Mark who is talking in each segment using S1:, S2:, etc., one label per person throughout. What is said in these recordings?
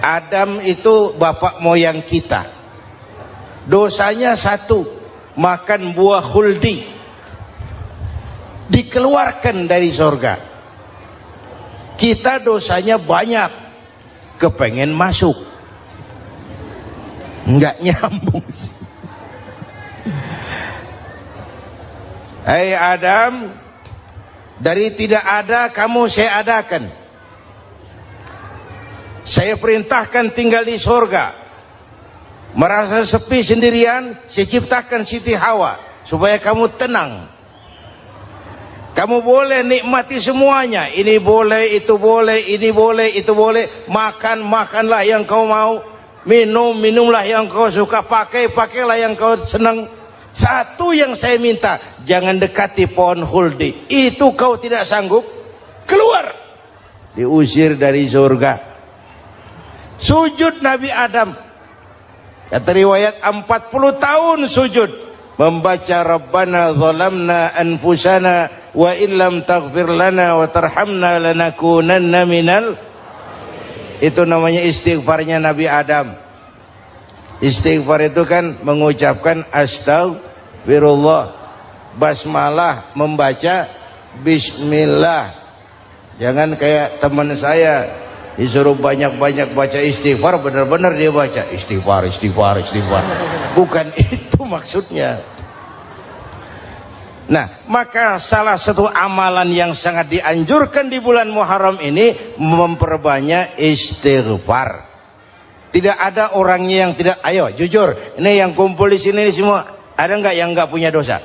S1: Adam itu bapak moyang kita. Dosanya satu, makan buah khuldi, dikeluarkan dari surga. Kita dosanya banyak, kepengen masuk, nggak nyambung. Hai Adam, dari tidak ada kamu saya adakan. Saya perintahkan tinggal di surga. Merasa sepi sendirian, saya ciptakan Siti Hawa supaya kamu tenang. Kamu boleh nikmati semuanya. Ini boleh, itu boleh, ini boleh, itu boleh. Makan, makanlah yang kau mau. Minum, minumlah yang kau suka. Pakai, pakailah yang kau senang. Satu yang saya minta, jangan dekati pohon khuldi. Itu kau tidak sanggup, keluar. Diusir dari surga. Sujud Nabi Adam, kata riwayat 40 tahun sujud, membaca Rabbana zalamna anfusana wa illam taghfir lana wa tarhamna lanakunanna minal. Itu namanya istighfarnya Nabi Adam. Istighfar itu kan mengucapkan astagfirullah, basmalah, membaca bismillah. Jangan kayak teman saya disuruh banyak-banyak baca istighfar, benar-benar dia baca istighfar, istighfar, istighfar. Bukan itu maksudnya. Nah, maka salah satu amalan yang sangat dianjurkan di bulan Muharram ini memperbanyak istighfar. Tidak ada orangnya yang tidak. Ayo jujur, ini yang kumpul di sini semua, ada nggak yang nggak punya dosa?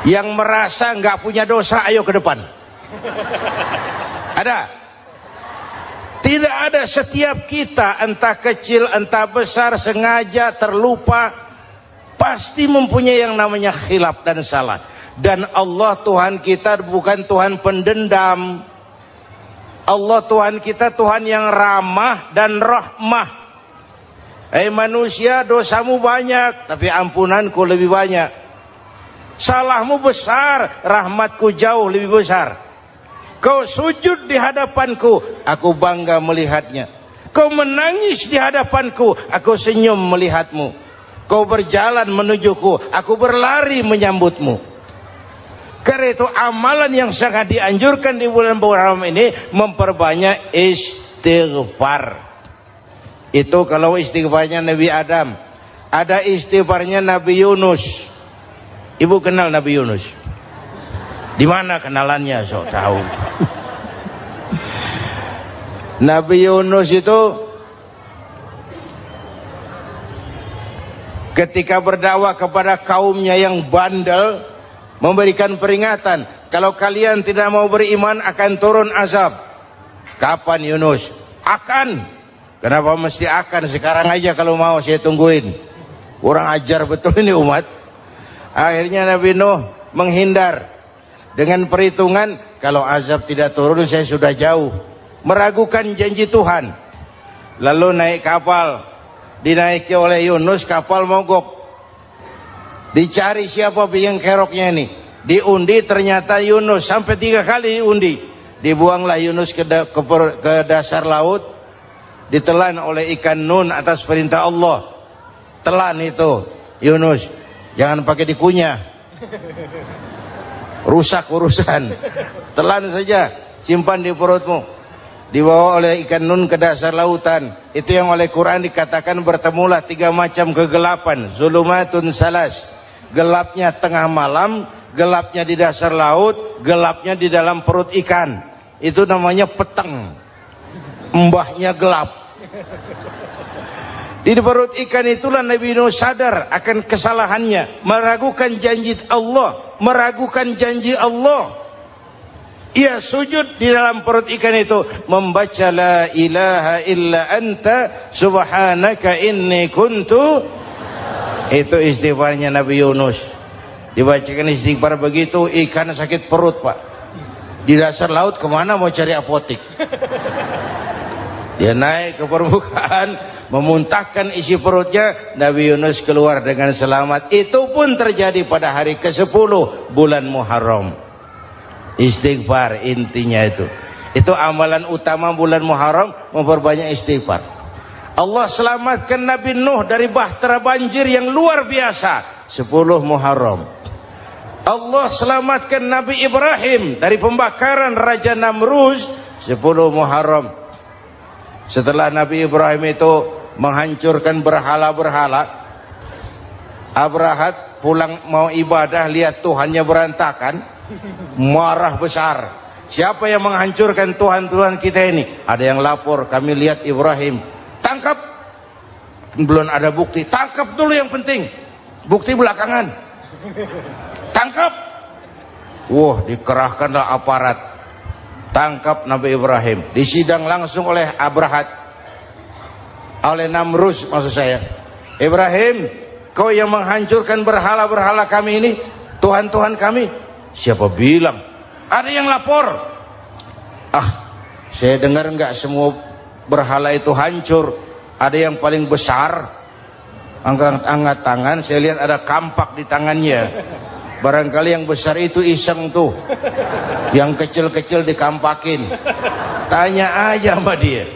S1: Yang merasa nggak punya dosa, ayo ke depan. Ada? Tidak ada. Setiap kita, entah kecil entah besar, sengaja terlupa, pasti mempunyai yang namanya khilaf dan salah. Dan Allah Tuhan kita bukan Tuhan pendendam. Allah Tuhan kita Tuhan yang ramah dan rahmah. Manusia, dosamu banyak, tapi ampunanku lebih banyak. Salahmu besar, rahmatku jauh lebih besar. Kau sujud di hadapanku, aku bangga melihatnya. Kau menangis di hadapanku, aku senyum melihatmu. Kau berjalan menujuku, aku berlari menyambutmu. Karena itu amalan yang sangat dianjurkan di bulan Muharram ini memperbanyak istighfar. Itu kalau istighfarnya Nabi Adam. Ada istighfarnya Nabi Yunus. Ibu kenal Nabi Yunus? Di mana kenalannya? Sok tahu. Nabi Yunus itu ketika berdakwah kepada kaumnya yang bandel, memberikan peringatan, kalau kalian tidak mau beriman akan turun azab. Kapan Yunus? Akan. Kenapa mesti akan? Sekarang aja kalau mau, saya tungguin. Kurang ajar betul ini umat. Akhirnya Nabi Nuh menghindar dengan perhitungan, kalau azab tidak turun saya sudah jauh. Meragukan janji Tuhan. Lalu naik kapal, dinaiki oleh Yunus, kapal mogok. Dicari siapa biang keroknya ini. Diundi, ternyata Yunus. Sampai 3 kali diundi. Dibuanglah Yunus ke dasar laut. Ditelan oleh ikan nun atas perintah Allah. Telan itu Yunus. Jangan pakai dikunyah, rusak urusan. Telan saja, simpan di perutmu. Dibawa oleh ikan nun ke dasar lautan. Itu yang oleh Quran dikatakan bertemulah 3 macam kegelapan. Zulumatun salas. Gelapnya tengah malam, gelapnya di dasar laut, gelapnya di dalam perut ikan. Itu namanya peteng. Mbahnya gelap. Di perut ikan itulah Nabi Nuh sadar akan kesalahannya, meragukan janji Allah, meragukan janji Allah. Ia sujud di dalam perut ikan itu, membaca la ilaha illa anta subhanaka inni kuntu. Itu istighfarnya Nabi Yunus. Dibacakan istighfar begitu, ikan sakit perut, Pak. Di dasar laut kemana mau cari apotik? Dia naik ke permukaan, memuntahkan isi perutnya. Nabi Yunus keluar dengan selamat. Itu pun terjadi pada hari ke-10 bulan Muharram. Istighfar intinya itu. Itu amalan utama bulan Muharram, memperbanyak istighfar. Allah selamatkan Nabi Nuh dari bahtera banjir yang luar biasa, 10 Muharram. Allah selamatkan Nabi Ibrahim dari pembakaran Raja Namruz, 10 Muharram. Setelah Nabi Ibrahim itu menghancurkan berhala-berhala, Abrahat pulang mau ibadah, lihat Tuhannya berantakan, marah besar. Siapa yang menghancurkan Tuhan-Tuhan kita ini? Ada yang lapor, kami lihat Ibrahim. Tangkap. Belum ada bukti, tangkap dulu yang penting, bukti belakangan. Tangkap. Wah, dikerahkanlah aparat, tangkap Nabi Ibrahim, disidang langsung oleh Abrahat, oleh Namruz maksud saya. Ibrahim, kau yang menghancurkan berhala-berhala kami ini, Tuhan-Tuhan kami. Siapa bilang? Ada yang lapor. Saya dengar enggak semua berhala itu hancur, ada yang paling besar. Angkat tangan, saya lihat ada kampak di tangannya. Barangkali yang besar itu iseng tuh, yang kecil-kecil dikampakin. Tanya aja sama dia,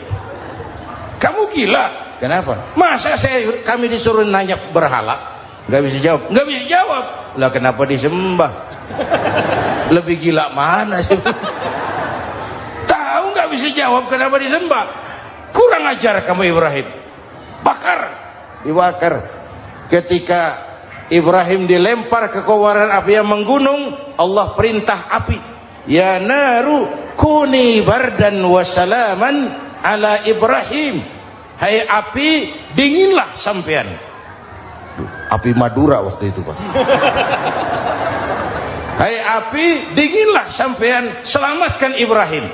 S1: kamu gila? Kenapa? Masa kami disuruh nanya berhala? Nggak bisa jawab. Nggak bisa jawab. Lah kenapa disembah? Lebih gila mana sih? Tahu nggak bisa jawab kenapa disembah? Kurang ajar kamu Ibrahim. Bakar, dibakar. Ketika Ibrahim dilempar ke kobaran api yang menggunung, Allah perintah api, ya naru kuni bardan wa salaman ala Ibrahim. Hai api, dinginlah sampean. Api Madura waktu itu, Pak. Hai api, dinginlah sampean, selamatkan Ibrahim.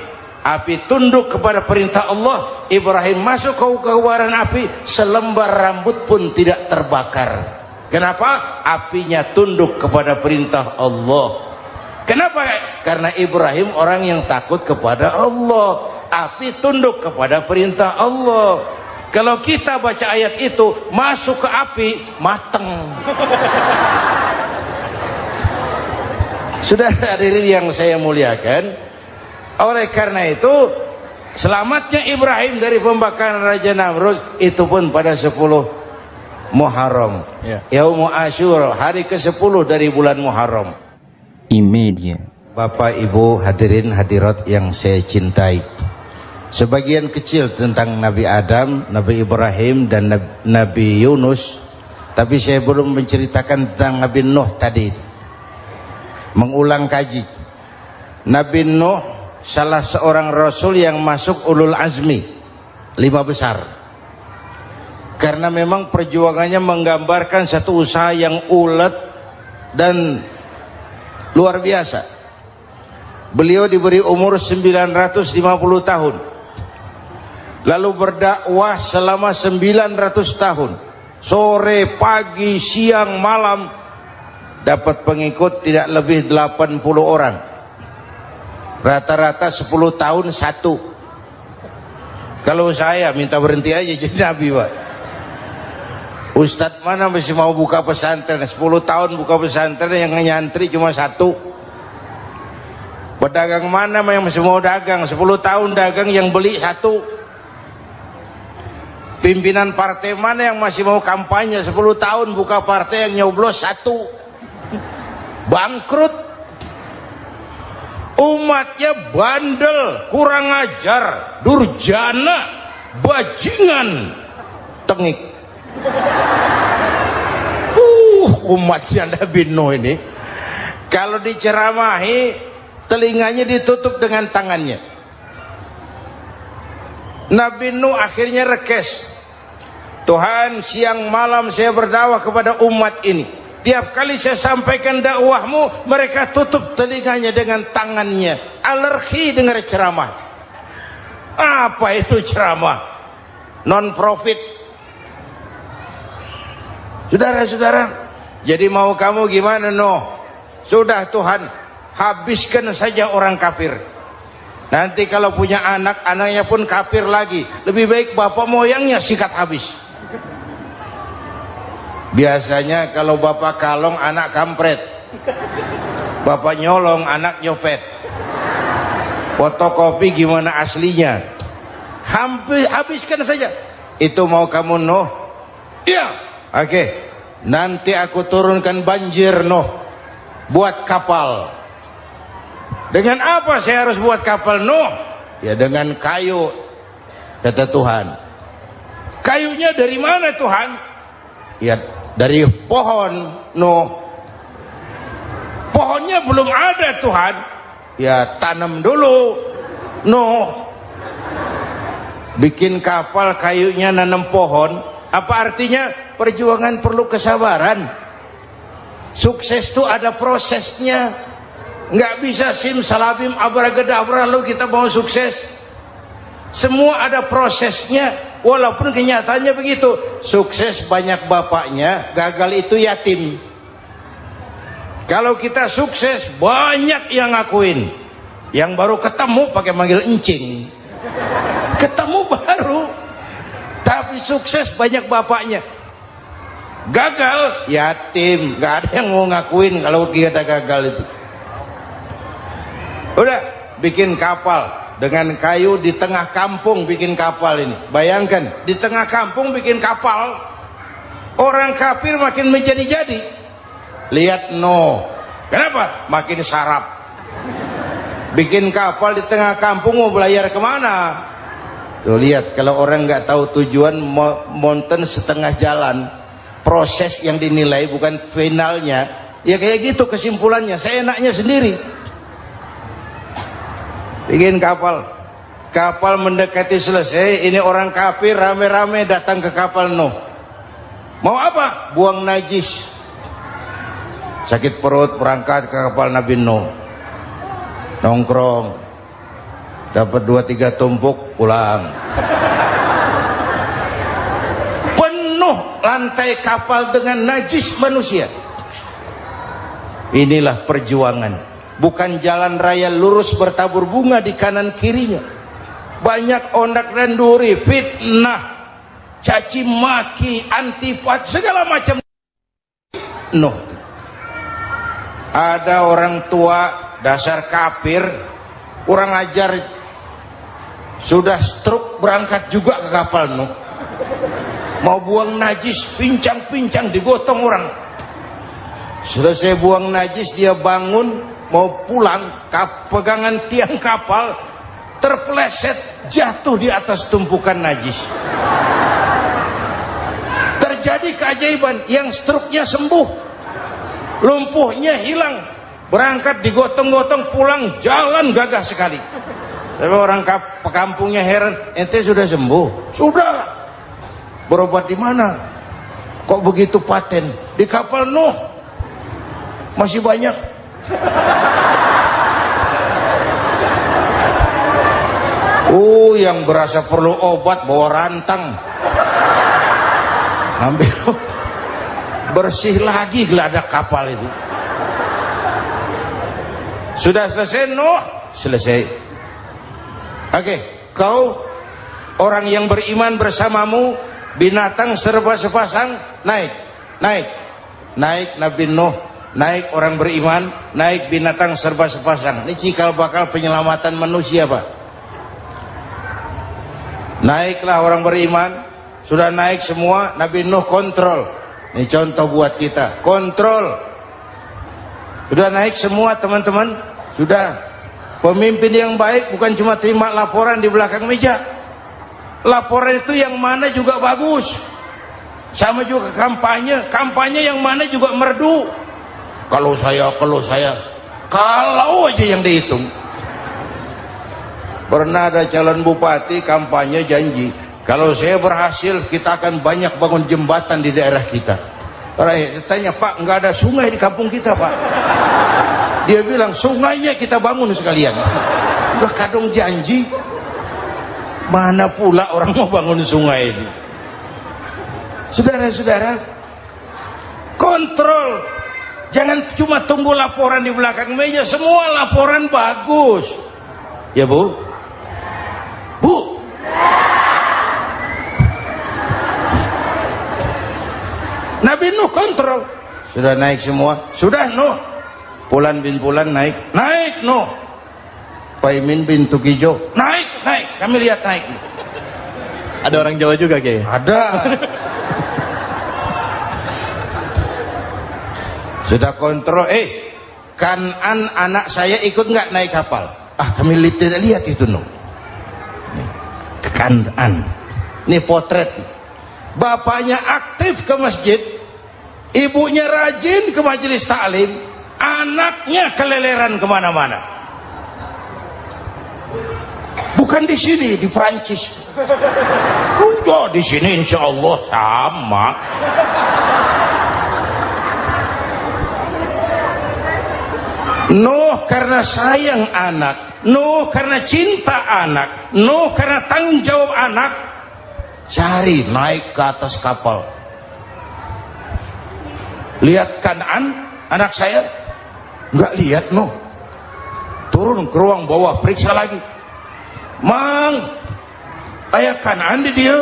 S1: Api tunduk kepada perintah Allah. Ibrahim masuk ke kobaran api, selembar rambut pun tidak terbakar. Kenapa? Apinya tunduk kepada perintah Allah. Kenapa? Karena Ibrahim orang yang takut kepada Allah. Api tunduk kepada perintah Allah. Kalau kita baca ayat itu, masuk ke api, mateng. Sudah hadirin yang saya muliakan, oleh karena itu selamatnya Ibrahim dari pembakaran Raja Namruz itu pun pada 10 Muharram, Yaumul Asyura, hari ke-10 dari bulan Muharram.
S2: Imedia.
S1: Bapak Ibu hadirin hadirat yang saya cintai, sebagian kecil tentang Nabi Adam, Nabi Ibrahim dan Nabi Yunus, tapi saya belum menceritakan tentang Nabi Nuh tadi. Mengulang kaji. Nabi Nuh salah seorang rasul yang masuk ulul azmi, 5 besar. Karena memang perjuangannya menggambarkan satu usaha yang ulet dan luar biasa. Beliau diberi umur 950 tahun, lalu berdakwah selama 900 tahun, sore, pagi, siang, malam, dapat pengikut tidak lebih 80 orang. Rata-rata 10 tahun satu. Kalau saya minta berhenti aja jadi nabi, Pak. Ustadz mana masih mau buka pesantren, 10 tahun buka pesantren, yang nyantri cuma 1. Pedagang mana yang masih mau dagang, 10 tahun dagang yang beli 1. Pimpinan partai mana yang masih mau kampanye, 10 tahun buka partai, yang nyoblos 1. Bangkrut. Umatnya bandel, kurang ajar, durjana, bajingan, tengik. Umatnya Nabi Nuh ini kalau diceramahi, telinganya ditutup dengan tangannya. Nabi Nuh akhirnya rekes, Tuhan, siang malam saya berdakwah kepada umat ini, tiap kali saya sampaikan dakwahmu, mereka tutup telinganya dengan tangannya, alergi dengar ceramah. Apa itu ceramah? Non profit. Saudara-saudara, jadi mau kamu gimana, Nuh? Sudah Tuhan, habiskan saja orang kafir. Nanti kalau punya anak, anaknya pun kafir lagi. Lebih baik bapak moyangnya sikat habis. Biasanya kalau bapak kalong, anak kampret. Bapak nyolong, anak nyopet. Fotokopi gimana aslinya? Hampir habiskan saja. Itu mau kamu Nuh? Iya. Oke. Nanti aku turunkan banjir Nuh. Buat kapal. Dengan apa saya harus buat kapal Nuh? Ya dengan kayu, kata Tuhan. Kayunya dari mana Tuhan? Ya dari pohon Nuh. Pohonnya belum ada Tuhan. Ya tanam dulu Nuh. Bikin kapal kayunya nanam pohon. Apa artinya? Perjuangan perlu kesabaran. Sukses itu ada prosesnya. Nggak bisa simsalabim abracadabra lalu kita mau sukses. Semua ada prosesnya. Walaupun kenyataannya begitu. Sukses banyak bapaknya, gagal itu yatim. Kalau kita sukses banyak yang ngakuin. Yang baru ketemu pakai manggil encing. Ketemu baru. Tapi sukses banyak bapaknya. Gagal yatim, nggak ada yang mau ngakuin kalau kita gagal itu. Udah bikin kapal dengan kayu di tengah kampung, bikin kapal ini. Bayangkan di tengah kampung bikin kapal. Orang kafir makin menjadi-jadi. Lihat Nuh, kenapa? Makin sarap. Bikin kapal di tengah kampung mau belayar kemana? Tuh lihat, kalau orang nggak tahu tujuan, mountain setengah jalan. Proses yang dinilai bukan finalnya. Ya kayak gitu kesimpulannya. Saya enaknya sendiri. Bikin kapal. Kapal mendekati selesai. Ini orang kafir rame-rame datang ke kapal Nuh. Mau apa? Buang najis. Sakit perut berangkat ke kapal Nabi Nuh. Nongkrong. Dapat 2-3 tumpuk pulang. Penuh lantai kapal dengan najis manusia. Inilah perjuangan. Bukan jalan raya lurus bertabur bunga di kanan kirinya. Banyak ondak dan duri, fitnah, caci maki, antipat, segala macam. Nuh. Ada orang tua dasar kafir, kurang ajar, sudah stroke berangkat juga ke kapal Nuh. Mau buang najis, pincang-pincang digotong orang. Selesai buang najis dia bangun mau pulang, pegangan tiang kapal terpeleset jatuh di atas tumpukan najis. Terjadi keajaiban, yang stroke-nya sembuh, lumpuhnya hilang, berangkat digotong-gotong pulang, jalan gagah sekali. Tapi orang kampungnya heran, ente sudah sembuh? Sudah. Berobat di mana? Kok begitu paten? Di kapal Nuh. Masih banyak. Yang berasa perlu obat bawa rantang. Ambil bersih lagi geladak kapal itu. Sudah selesai Nuh? Selesai. Oke, kau orang yang beriman bersamamu, binatang serba sepasang, naik Nabi Nuh, naik orang beriman, naik binatang serba sepasang. Ini cikal bakal penyelamatan manusia, Pak. Naiklah orang beriman, sudah naik semua, Nabi Nuh kontrol. Ini contoh buat kita, kontrol. Sudah naik semua teman-teman, sudah. Pemimpin yang baik bukan cuma terima laporan di belakang meja. Laporan itu yang mana juga bagus. Sama juga kampanye, kampanye yang mana juga merdu. Kalau saya, kalau aja yang dihitung. Pernah ada calon bupati kampanye janji, kalau saya berhasil kita akan banyak bangun jembatan di daerah kita. Orang tanya, Pak, nggak ada sungai di kampung kita, Pak. Dia bilang, sungainya kita bangun sekalian. Udah kadung janji, mana pula orang mau bangun sungai ini. Saudara-saudara, kontrol. Jangan cuma tunggu laporan di belakang meja, semua laporan bagus. Ya Bu? Bu? Nabi Nuh kontrol. Sudah naik semua? Sudah Nuh. Pulan bin Pulan naik Nuh. Paimin bintu Kijo. Naik, kami lihat naik.
S2: Ada orang Jawa juga Kiai?
S1: Ada. Sudah kontrol, Kanan anak saya ikut nggak naik kapal? Kami tidak lihat itu Kanan. Ini potret. Bapaknya aktif ke masjid, ibunya rajin ke majelis taklim, anaknya keleleran kemana-mana. Bukan di sini, di Prancis. Udah di sini insya Allah sama. Nuh karena sayang anak, Nuh karena cinta anak, Nuh karena tanggung jawab anak, cari naik ke atas kapal. Lihat Kanan, anak saya, nggak lihat Nuh. Turun ke ruang bawah, periksa lagi. Mang, ayah Kanan di dia.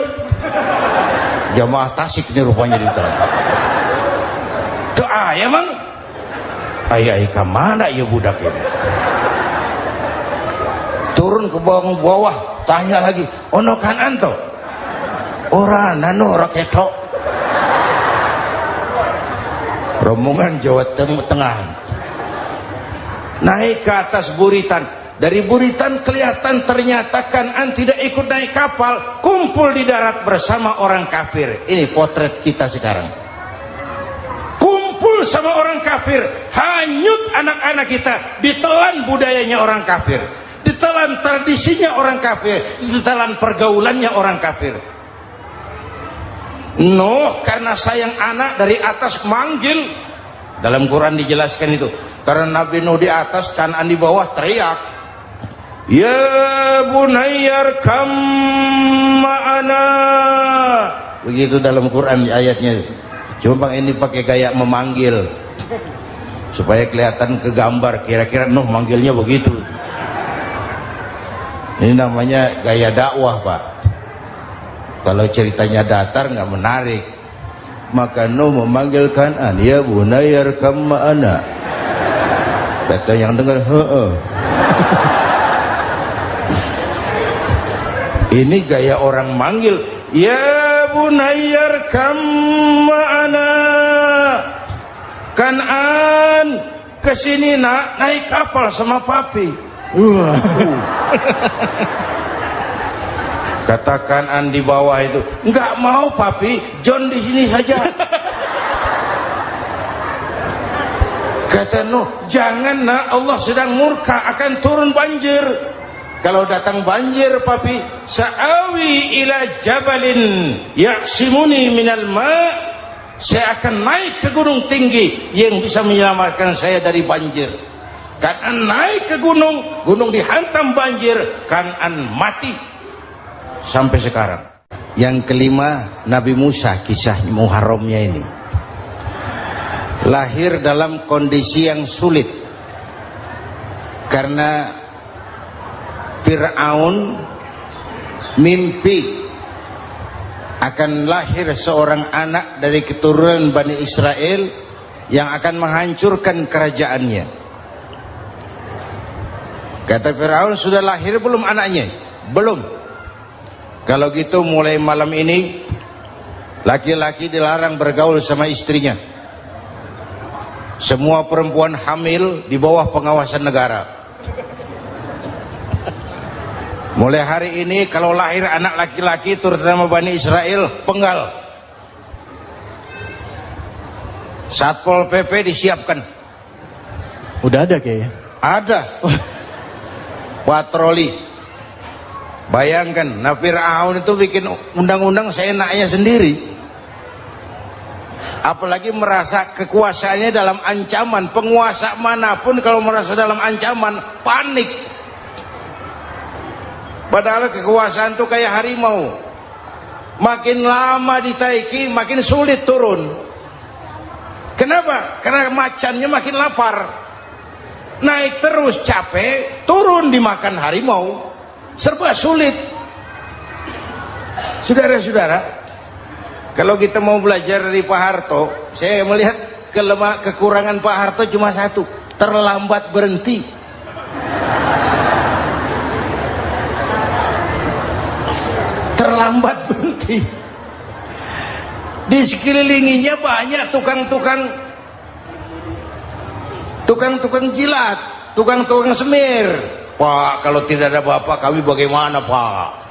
S1: Jamaah Tasik ini rupanya di tangan. Tuh ayah mang. Ayah ke mana ya budak ini? Turun ke bawah, tanya lagi. Ono Kanan toh? Ora nano ora ketok. Rombongan Jawa Tengah. Naik ke atas buritan. Dari buritan kelihatan ternyata Kanan tidak ikut naik kapal, kumpul di darat bersama orang kafir. Ini potret kita sekarang. Kumpul sama orang kafir, hanyut anak-anak kita, ditelan budayanya orang kafir, ditelan tradisinya orang kafir, ditelan pergaulannya orang kafir. Nuh karena sayang anak dari atas manggil. Dalam Quran dijelaskan itu. Karena Nabi Nuh di atas, Kanan di bawah, teriak, ya bunayyar kam ma'ana. Begitu dalam Quran ayatnya. Cuma bang ini pakai gaya memanggil supaya kelihatan kegambar, kira-kira Nuh manggilnya begitu. Ini namanya gaya dakwah Pak. Kalau ceritanya datar nggak menarik. Maka Nuh memanggil Kanan, ya bunayyar kam ma'ana. Kata yang dengar, ini gaya orang manggil, ya bunayyar kam ma'ana. Kanan kesini nak, naik kapal sama papi. Kata Kanan di bawah itu, enggak mau papi, John di sini saja. Kata Nuh, jangan nak, Allah sedang murka, akan turun banjir. Kalau datang banjir papi, sa'awi ila jabalin ya'simuni minal ma', saya akan naik ke gunung tinggi yang bisa menyelamatkan saya dari banjir. Kanan naik ke gunung, gunung dihantam banjir, Kanan mati sampai sekarang. Yang kelima, Nabi Musa, kisah Muharramnya ini. Lahir dalam kondisi yang sulit karena Fir'aun mimpi akan lahir seorang anak dari keturunan Bani Israel yang akan menghancurkan kerajaannya. Kata Fir'aun, sudah lahir belum anaknya? Belum. Kalau gitu mulai malam ini laki-laki dilarang bergaul sama istrinya. Semua perempuan hamil di bawah pengawasan negara. Mulai hari ini kalau lahir anak laki-laki terutama Bani Israel, penggal. Satpol PP disiapkan.
S2: Udah ada kayaknya.
S1: Ada. Patroli. Bayangkan, Fir'aun itu bikin undang-undang seenaknya sendiri. Apalagi merasa kekuasaannya dalam ancaman. Penguasa manapun kalau merasa dalam ancaman, panik. Padahal kekuasaan itu kayak harimau, makin lama ditaiki makin sulit turun. Kenapa? Karena macannya makin lapar. Naik terus capek, turun dimakan harimau, serba sulit. Saudara-saudara, kalau kita mau belajar dari Pak Harto, saya melihat kekurangan Pak Harto cuma satu, terlambat berhenti. terlambat berhenti. Di sekelilinginya banyak tukang-tukang jilat, tukang-tukang semir. Pak, kalau tidak ada bapak kami bagaimana, Pak?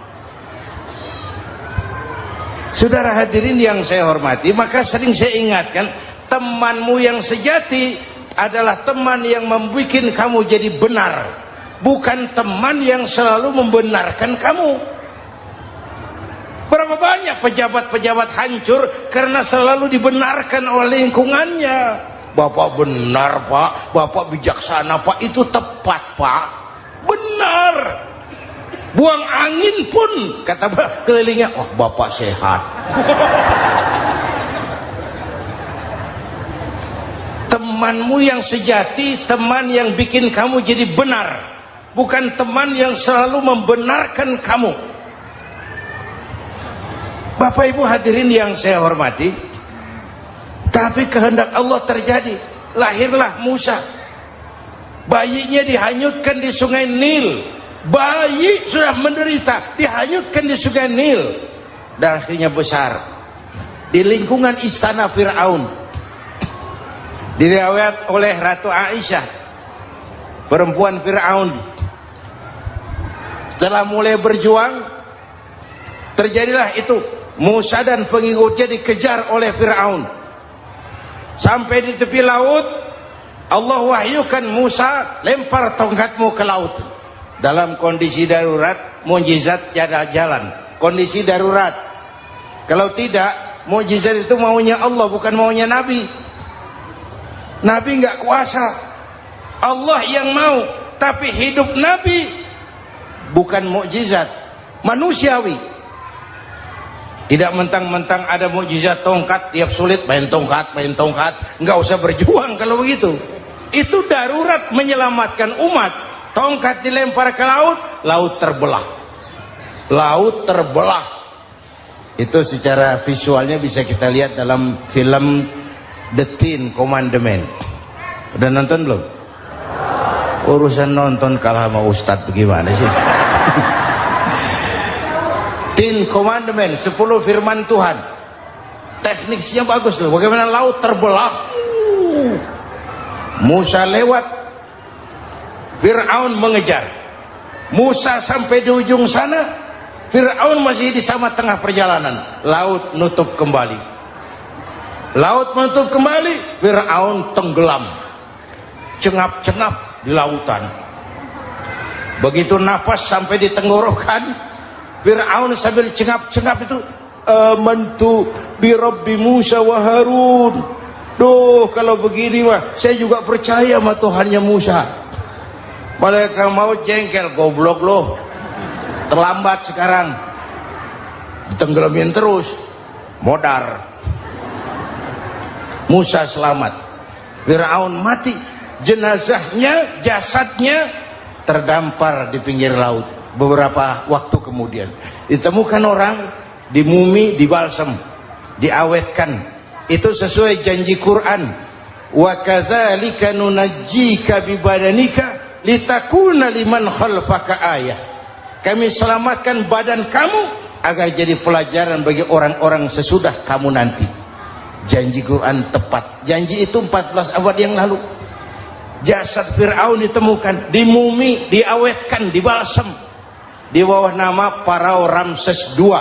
S1: Saudara hadirin yang saya hormati, maka sering saya ingatkan, temanmu yang sejati adalah teman yang membuat kamu jadi benar, bukan teman yang selalu membenarkan kamu. Berapa banyak pejabat-pejabat hancur karena selalu dibenarkan oleh lingkungannya. Bapak benar, Pak. Bapak bijaksana, Pak. Itu tepat, Pak. Benar. Buang angin pun kata kelilingnya, oh Bapak sehat. Temanmu yang sejati, teman yang bikin kamu jadi benar, bukan teman yang selalu membenarkan kamu. Bapak Ibu hadirin yang saya hormati, tapi kehendak Allah terjadi. Lahirlah Musa. Bayinya dihanyutkan di sungai Nil. Bayi sudah menderita, dihanyutkan di sungai Nil. Dan akhirnya besar di lingkungan istana Fir'aun. Diriwayat oleh Ratu Aisyah, perempuan Fir'aun, setelah mulai berjuang, terjadilah itu. Musa dan pengikutnya dikejar oleh Fir'aun. Sampai di tepi laut, Allah wahyukan Musa, lempar tongkatmu ke laut. Dalam kondisi darurat, mukjizat tiada jalan. Kondisi darurat. Kalau tidak, mukjizat itu maunya Allah, bukan maunya Nabi. Nabi nggak kuasa. Allah yang mau. Tapi hidup Nabi bukan mukjizat, manusiawi. Tidak mentang-mentang ada mukjizat tongkat, tiap sulit main tongkat. Nggak usah berjuang kalau begitu. Itu darurat menyelamatkan umat. Tongkat dilempar ke laut, laut terbelah. Laut terbelah. Itu secara visualnya bisa kita lihat dalam film The Ten Commandments. Udah nonton belum? Urusan nonton kalah sama Ustadz bagaimana sih? Ten Commandments, 10 firman Tuhan. Tekniknya bagus loh. Bagaimana laut terbelah. Musa lewat, Fir'aun mengejar. Musa sampai di ujung sana, Fir'aun masih di sama tengah perjalanan. Laut nutup kembali. Laut menutup kembali, Fir'aun tenggelam. Cengap-cengap di lautan. Begitu nafas sampai di tenggorokan, Fir'aun sambil cengap-cengap itu, amantu bi Rabbi Musa wa Harun. Duh, kalau begini mah saya juga percaya sama Tuhannya Musa. Malaikat maut jengkel, goblok loh. Terlambat sekarang. Ditenggelamin terus. Modar. Musa selamat. Fir'aun mati. Jenazahnya, jasadnya terdampar di pinggir laut. Beberapa waktu kemudian ditemukan orang, dimumi, dibalsem, diawetkan. Itu sesuai janji Quran. Wa kadzalika nunajjika bi badanika litakuna liman khalfaka ayah. Kami selamatkan badan kamu agar jadi pelajaran bagi orang-orang sesudah kamu nanti. Janji Quran tepat. Janji itu 14 abad yang lalu. Jasad Fir'aun ditemukan, dimumi, diawetkan, dibalsem di bawah nama Farao Ramses II.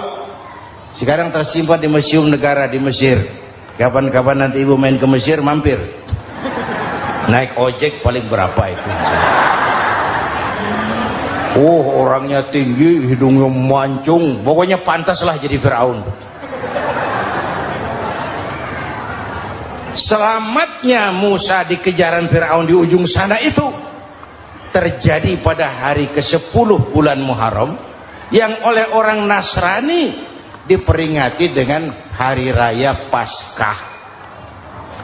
S1: Sekarang tersimpan di Museum Negara di Mesir. Kapan-kapan nanti ibu main ke Mesir, mampir. Naik ojek paling berapa itu? Oh, orangnya tinggi, hidungnya mancung, pokoknya pantaslah jadi Fir'aun. Selamatnya Musa di kejaran Fir'aun di ujung sana itu terjadi pada hari ke-10 bulan Muharram, yang oleh orang Nasrani diperingati dengan hari raya Paskah.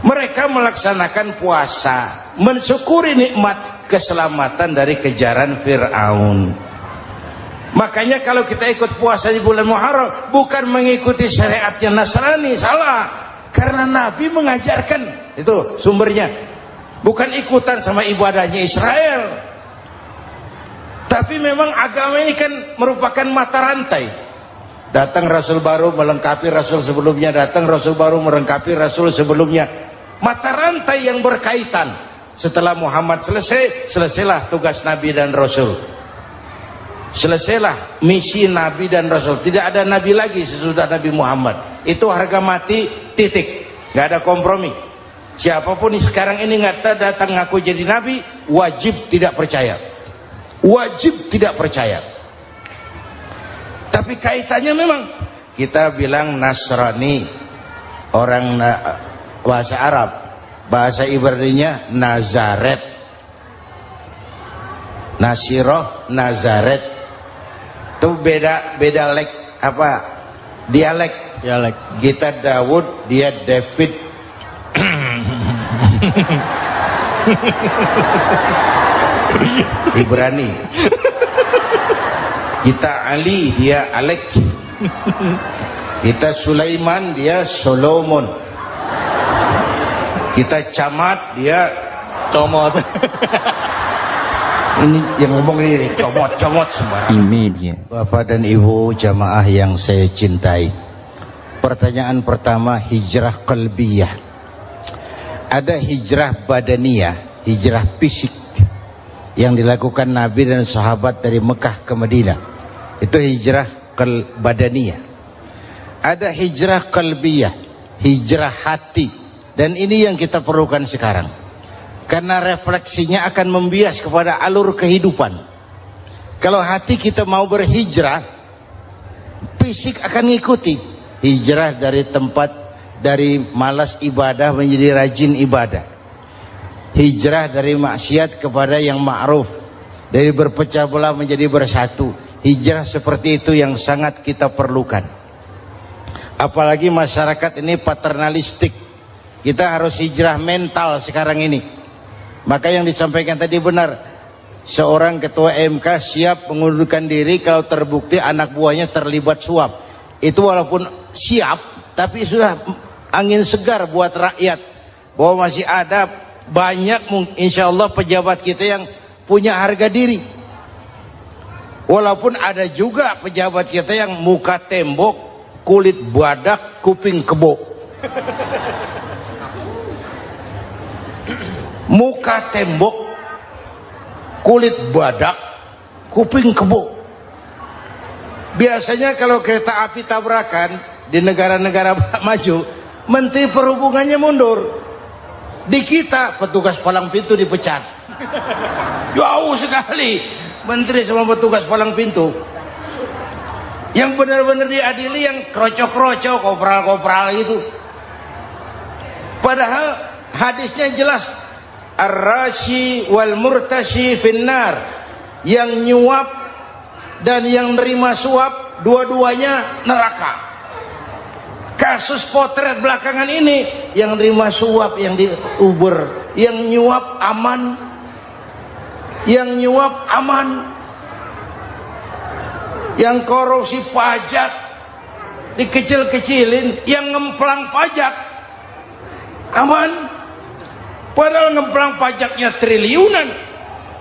S1: Mereka melaksanakan puasa, mensyukuri nikmat keselamatan dari kejaran Fir'aun. Makanya kalau kita ikut puasa di bulan Muharram, bukan mengikuti syariatnya Nasrani, salah. Karena Nabi mengajarkan, itu sumbernya. Bukan ikutan sama ibadahnya Israel. Tapi memang agama ini kan merupakan mata rantai. Datang Rasul baru melengkapi Rasul sebelumnya, datang Rasul baru melengkapi Rasul sebelumnya. Mata rantai yang berkaitan. Setelah Muhammad selesai, selesailah tugas Nabi dan Rasul. Selesailah misi Nabi dan Rasul. Tidak ada Nabi lagi sesudah Nabi Muhammad. Itu harga mati, titik. Gak ada kompromi. Siapapun sekarang ini nggak datang ngaku jadi Nabi, wajib tidak percaya. Wajib tidak percaya. Tapi kaitannya memang kita bilang Nasrani, orang bahasa Arab, bahasa Ibraninya Nazaret, Nasiroh, Nazaret. Itu beda dialek. Kita Daud, dia David. Ibrani. Kita Ali, dia Alek. Kita Sulaiman, dia Solomon. Kita Camat, dia
S2: Comot.
S1: Ini yang ngomong ini comot sembarang.
S3: Media.
S1: Bapak dan Ibu jamaah yang saya cintai, pertanyaan pertama, hijrah qalbiyah. Ada hijrah badaniyah, hijrah fisik yang dilakukan Nabi dan sahabat dari Mekah ke Madinah. Itu hijrah badaniyah. Ada hijrah qalbiyah, hijrah hati. Dan ini yang kita perlukan sekarang. Karena refleksinya akan membias kepada alur kehidupan. Kalau hati kita mau berhijrah, fisik akan ngikuti. Hijrah dari tempat, dari malas ibadah menjadi rajin ibadah. Hijrah dari maksiat kepada yang ma'ruf, dari berpecah belah menjadi bersatu. Hijrah seperti itu yang sangat kita perlukan. Apalagi masyarakat ini paternalistik. Kita harus hijrah mental sekarang ini. Maka yang disampaikan tadi benar. Seorang ketua MK siap mengundurkan diri kalau terbukti anak buahnya terlibat suap. Itu walaupun siap, tapi sudah angin segar buat rakyat. Bahwa masih ada banyak insya Allah pejabat kita yang punya harga diri. Walaupun ada juga pejabat kita yang muka tembok, kulit badak, kuping kebo. Muka tembok, kulit badak, kuping kebo. Biasanya kalau kereta api tabrakan di negara-negara maju, Menteri Perhubungannya mundur. Di kita petugas palang pintu dipecat. Jauh sekali menteri sama petugas palang pintu. Yang benar-benar diadili yang krocok-krocok, kopral-kopral itu. Padahal hadisnya jelas, ar-rashi wal murtashi finnar. Yang nyuap dan yang nerima suap, dua-duanya neraka. Kasus potret belakangan ini, yang nerima suap, yang diuber, yang nyuap aman. Yang nyuap aman, yang korupsi pajak dikecil-kecilin, yang ngemplang pajak aman. Padahal ngemplang pajaknya triliunan.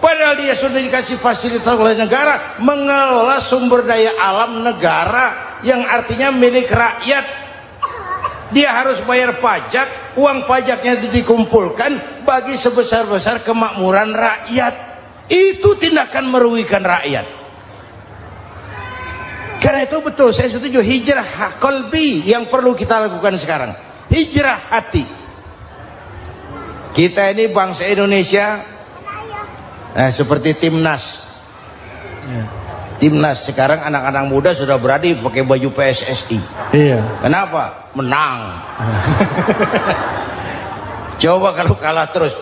S1: Padahal dia sudah dikasih fasilitas oleh negara mengelola sumber daya alam negara yang artinya milik rakyat. Dia harus bayar pajak, uang pajaknya dikumpulkan bagi sebesar-besar kemakmuran rakyat. Itu tindakan merugikan rakyat. Karena itu betul, saya setuju, hijrah qalbi yang perlu kita lakukan sekarang. Hijrah hati. Kita ini bangsa Indonesia, seperti timnas. Timnas sekarang anak-anak muda sudah berani pakai baju PSSI.
S2: Iya.
S1: Kenapa? Menang. Coba kalau kalah terus,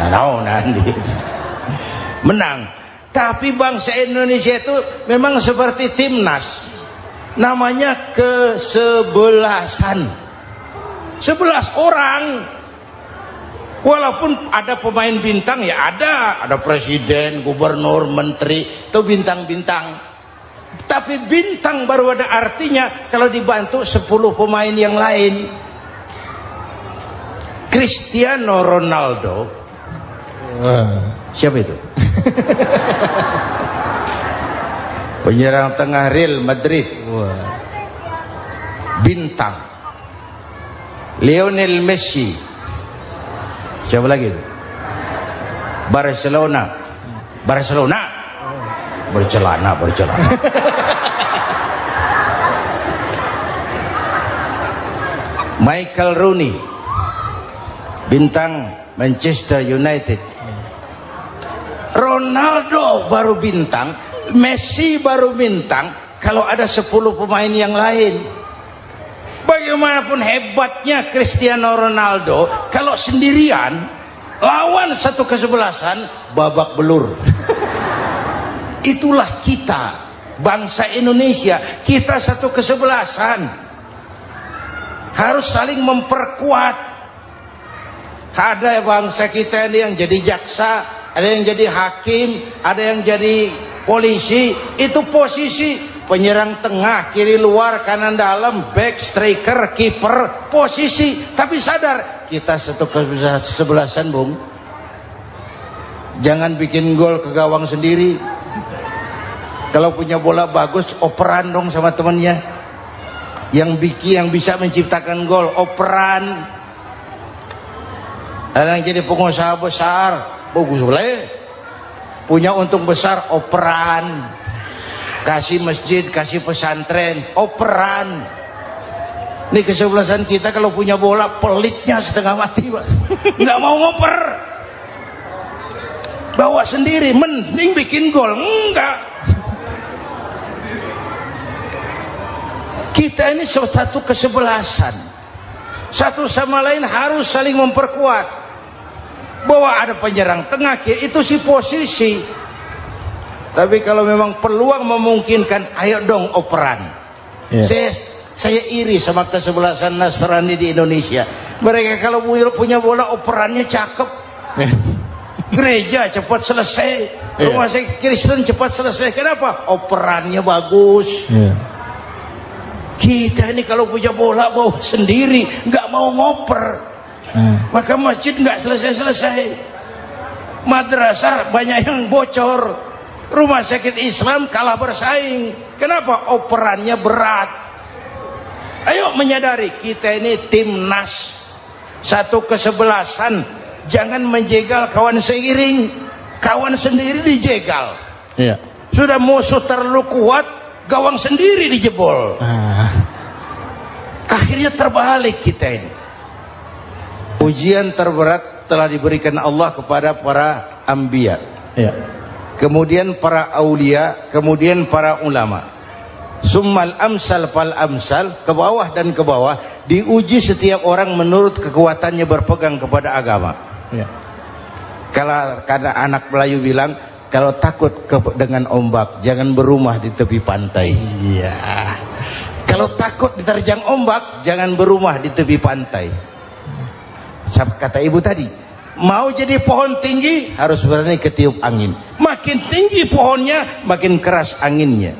S1: nanti menang. Tapi bangsa Indonesia itu memang seperti timnas, namanya kesebelasan, 11 orang. Walaupun ada pemain bintang, ya ada presiden, gubernur, menteri, itu bintang-bintang. Tapi bintang baru ada artinya kalau dibantu 10 pemain yang lain. Cristiano Ronaldo, siapa itu? Penyerang tengah Real Madrid,
S2: Wah.
S1: bintang. Lionel Messi. Siapa lagi? Barcelona. Bercelana. Michael Rooney, bintang Manchester United. Ronaldo baru bintang, Messi baru bintang kalau ada 10 pemain yang lain. Bagaimanapun hebatnya Cristiano Ronaldo, kalau sendirian lawan satu kesebelasan, babak belur. Itulah kita, bangsa Indonesia. Kita satu kesebelasan, harus saling memperkuat. Ada bangsa kita ini yang jadi jaksa, ada yang jadi hakim, ada yang jadi polisi. Itu posisi penyerang tengah, kiri luar, kanan dalam, back, striker, kiper, posisi. Tapi sadar kita satu kesebelasan, Bung. Jangan bikin gol ke gawang sendiri. Kalau punya bola bagus, operan dong sama temannya. Yang bisa menciptakan gol, operan. Ada yang jadi pengusaha besar, bagus boleh. Punya untung besar, operan. Kasih masjid, kasih pesantren, operan. Ini kesebelasan kita kalau punya bola pelitnya setengah mati, Pak. Nggak mau ngoper. Bawa sendiri, mending bikin gol. Enggak. Kita ini satu kesebelasan. Satu sama lain harus saling memperkuat. Bahwa ada penyerang tengah, itu si posisi. Tapi kalau memang peluang memungkinkan, ayo dong operan. Saya iri sama kesebelasan Nasrani di Indonesia. Mereka kalau punya bola operannya cakep. Gereja cepat selesai, rumah sakit Kristen cepat selesai. Kenapa? Operannya bagus. Kita ini kalau punya bola bawa sendiri, nggak mau ngoper. Maka masjid nggak selesai-selesai. Madrasah banyak yang bocor. Rumah sakit Islam kalah bersaing. Kenapa? Operannya berat. Ayo menyadari kita ini timnas, satu kesebelasan. Jangan menjegal kawan seiring, kawan sendiri dijegal. Sudah musuh terlalu kuat, gawang sendiri dijebol. Akhirnya terbalik kita ini. Ujian terberat telah diberikan Allah kepada para anbiya, kemudian para aulia, kemudian para ulama. Summal amsal fal amsal, ke bawah dan ke bawah, diuji setiap orang menurut kekuatannya berpegang kepada agama. Kalau karena anak Melayu bilang, kalau takut dengan ombak, jangan berumah di tepi pantai. Kalau takut diterjang ombak, jangan berumah di tepi pantai. Kata ibu tadi, mau jadi pohon tinggi harus berani ketiup angin. Makin tinggi pohonnya, makin keras anginnya.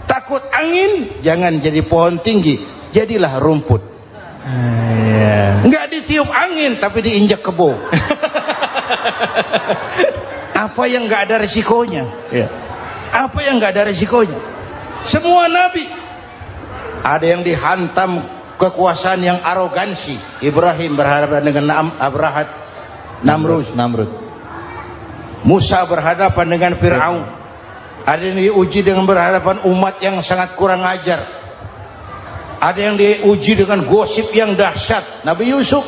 S1: Takut angin, jangan jadi pohon tinggi, jadilah rumput. Nggak ditiup angin, tapi diinjak kebo. Apa yang nggak ada resikonya? Apa yang nggak ada resikonya? Semua nabi ada yang dihantam kekuasaan yang arogansi. Ibrahim berhadapan dengan Namrud. Musa berhadapan dengan Fir'aun. Ada yang diuji dengan berhadapan umat yang sangat kurang ajar. Ada yang diuji dengan gosip yang dahsyat. Nabi Yusuf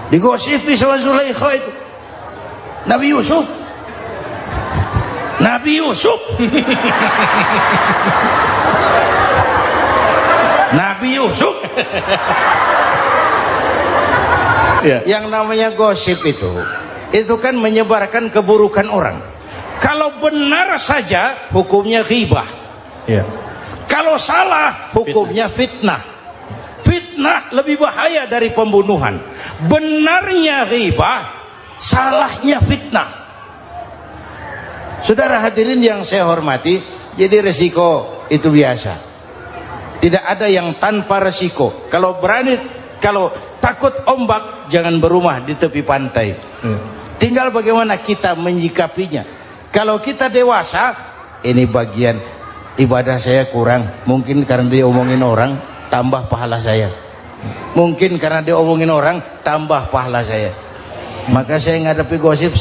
S1: digosipi sama Zulaikha itu. Nabi Yusuf Yang namanya gosip itu kan menyebarkan keburukan orang. Kalau benar saja hukumnya ghibah. Kalau salah hukumnya fitnah. Fitnah lebih bahaya dari pembunuhan. Benarnya ghibah, salahnya fitnah. Saudara hadirin yang saya hormati, jadi resiko itu biasa. Tidak ada yang tanpa resiko. Kalau takut ombak, jangan berumah di tepi pantai. Tinggal bagaimana kita menyikapinya. Kalau kita dewasa, ini bagian ibadah saya kurang. Mungkin karena dia omongin orang, tambah pahala saya. Mungkin karena dia omongin orang, tambah pahala saya. Maka saya ngadepi gosip